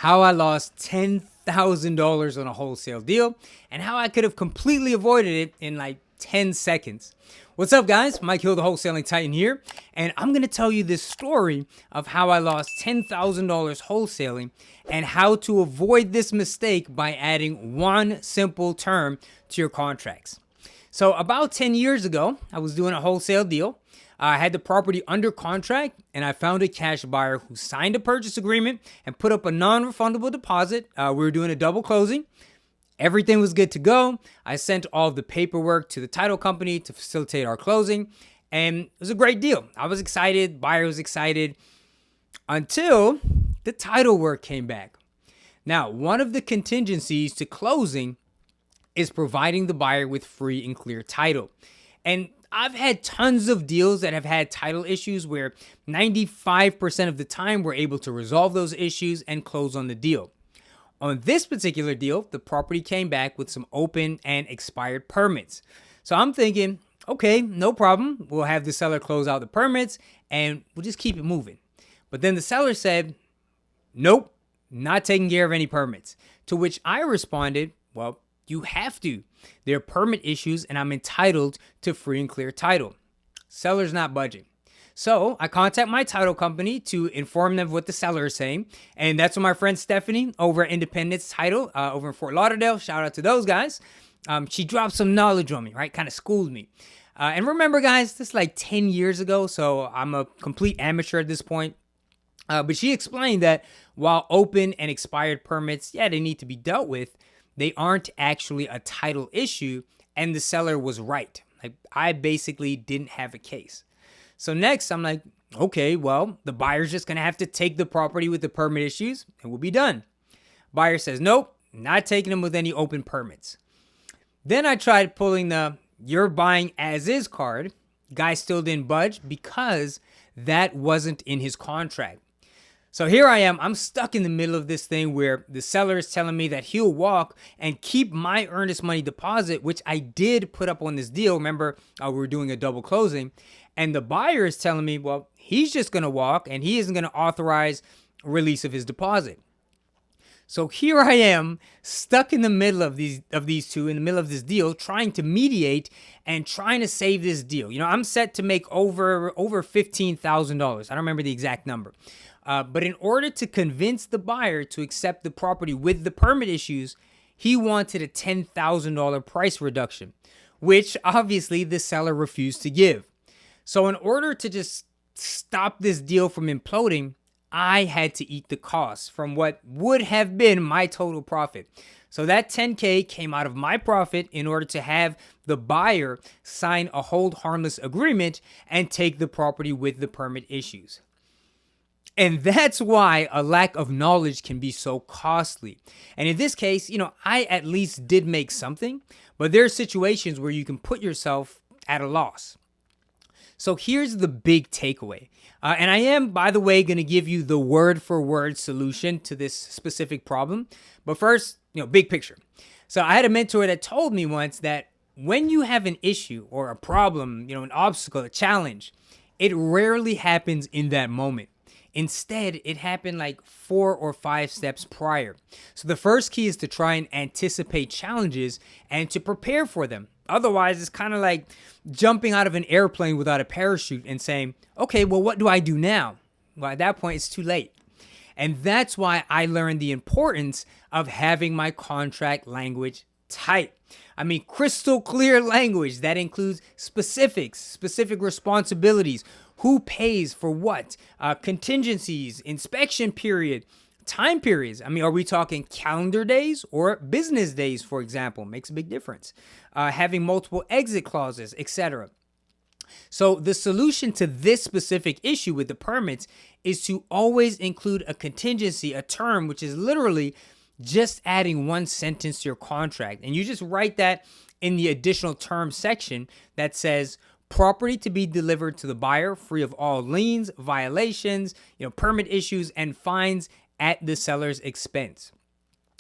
how I lost $10,000 on a wholesale deal, and how I could have completely avoided it in like 10 seconds. What's up, guys? Mike Hill, the Wholesaling Titan here, and I'm going to tell you this story of how I lost $10,000 wholesaling and how to avoid this mistake by adding one simple term to your contracts. So about 10 years ago, I was doing a wholesale deal. I had the property under contract, and I found a cash buyer who signed a purchase agreement and put up a non-refundable deposit. We were doing a double closing. Everything was good to go. I sent all of the paperwork to the title company to facilitate our closing, and it was a great deal. I was excited, buyer was excited, until the title work came back. Now, one of the contingencies to closing is providing the buyer with free and clear title. And I've had tons of deals that have had title issues where 95% of the time we're able to resolve those issues and close on the deal. On this particular deal, the property came back with some open and expired permits. So I'm thinking, okay, no problem. We'll have the seller close out the permits and we'll just keep it moving. But then the seller said, nope, not taking care of any permits. To which I responded, well, you have to. There are permit issues and I'm entitled to free and clear title. Seller's not budging. So I contact my title company to inform them of what the seller is saying. And that's when my friend Stephanie over at Independence Title over in Fort Lauderdale, shout out to those guys. She dropped some knowledge on me, right? Kind of schooled me. And remember, guys, this is like 10 years ago. So I'm a complete amateur at this point. But she explained that while open and expired permits, yeah, they need to be dealt with, they aren't actually a title issue, and the seller was right. Like, I basically didn't have a case. So next, I'm like, okay, well, the buyer's just going to have to take the property with the permit issues, and we'll be done. Buyer says, nope, not taking them with any open permits. Then I tried pulling the you're buying as is card. Guy still didn't budge because that wasn't in his contract. So here I am, I'm stuck in the middle of this thing where the seller is telling me that he'll walk and keep my earnest money deposit, which I did put up on this deal. Remember, we were doing a double closing. And the buyer is telling me, well, he's just going to walk and he isn't going to authorize release of his deposit. So here I am, stuck in the middle of these two, in the middle of this deal, trying to mediate and trying to save this deal. You know, I'm set to make over $15,000. I don't remember the exact number. But in order to convince the buyer to accept the property with the permit issues, he wanted a $10,000 price reduction, which obviously the seller refused to give. So in order to just stop this deal from imploding, I had to eat the costs from what would have been my total profit. So that $10K came out of my profit in order to have the buyer sign a hold harmless agreement and take the property with the permit issues. And that's why a lack of knowledge can be so costly. And in this case, you know, I at least did make something, but there are situations where you can put yourself at a loss. So here's the big takeaway. And I am, by the way, going to give you the word for word solution to this specific problem. But first, you know, big picture. So I had a mentor that told me once that when you have an issue or a problem, you know, an obstacle, a challenge, it rarely happens in that moment. Instead, it happened like 4 or 5 steps prior. So the first key is to try and anticipate challenges and to prepare for them. Otherwise, it's kind of like jumping out of an airplane without a parachute and saying, okay, well, what do I do now? Well, at that point, it's too late. And that's why I learned the importance of having my contract language tight. I mean, crystal clear language that includes specifics, specific responsibilities, who pays for what, contingencies, inspection period, time periods. I mean, are we talking calendar days or business days, for example? Makes a big difference. Having multiple exit clauses, etc. So the solution to this specific issue with the permits is to always include a contingency, a term, which is literally just adding one sentence to your contract. And you just write that in the additional terms section that says, property to be delivered to the buyer free of all liens, violations, permit issues, and fines at the seller's expense.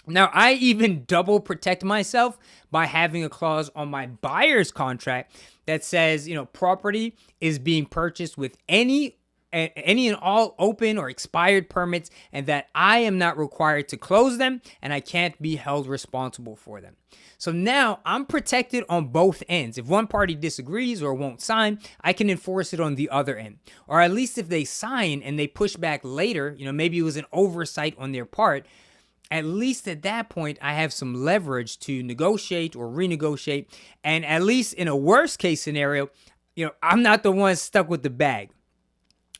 Now, I even double protect myself by having a clause on my buyer's contract that says, property is being purchased with any any and all open or expired permits, and that I am not required to close them and I can't be held responsible for them. So now I'm protected on both ends. If one party disagrees or won't sign, I can enforce it on the other end. Or at least if they sign and they push back later, maybe it was an oversight on their part, at least at that point, I have some leverage to negotiate or renegotiate. And at least in a worst case scenario, I'm not the one stuck with the bag.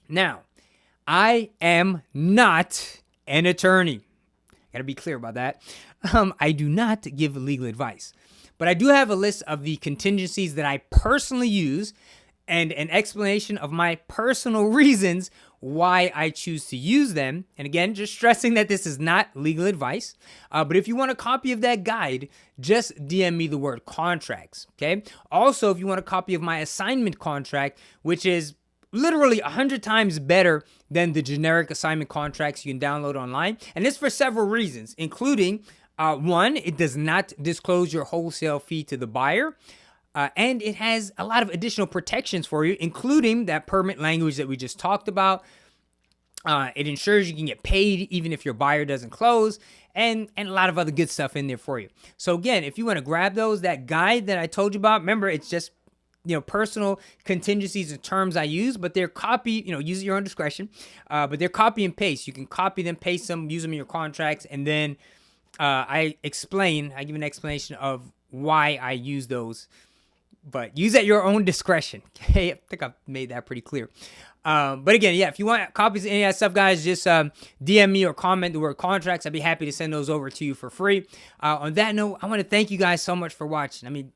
Now, I am not an attorney. Gotta be clear about that. I do not give legal advice, but I do have a list of the contingencies that I personally use and an explanation of my personal reasons why I choose to use them. And again, just stressing that this is not legal advice. But if you want a copy of that guide, just DM me the word contracts. Okay. Also, if you want a copy of my assignment contract, which is literally 100 times better than the generic assignment contracts you can download online. And it's for several reasons, including one, it does not disclose your wholesale fee to the buyer. And it has a lot of additional protections for you, including that permit language that we just talked about. It ensures you can get paid even if your buyer doesn't close, and a lot of other good stuff in there for you. So again, if you want to grab those, that guide that I told you about, remember, it's just personal contingencies and terms I use, but they're copy, use at your own discretion, but they're copy and paste. You can copy them, paste them, use them in your contracts, and then I give an explanation of why I use those, but use at your own discretion. Okay, I think I've made that pretty clear. But again, if you want copies of any of that stuff, guys, just DM me or comment the word contracts. I'd be happy to send those over to you for free. On that note, I want to thank you guys so much for watching.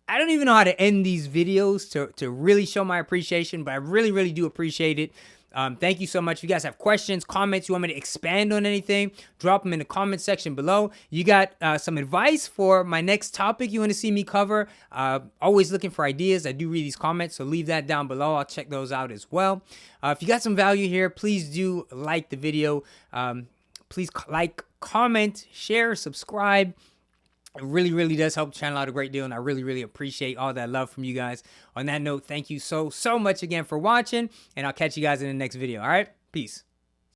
I don't even know how to end these videos to really show my appreciation, but I really, really do appreciate it. Thank you so much. If you guys have questions, comments, you want me to expand on anything, drop them in the comment section below. You got some advice for my next topic you want to see me cover? Always looking for ideas. I do read these comments, so leave that down below. I'll check those out as well. If you got some value here, please do like the video. Please like, comment, share, subscribe. It really, really does help the channel out a great deal, and I really, really appreciate all that love from you guys. On that note, thank you so much again for watching, and I'll catch you guys in the next video. All right? Peace.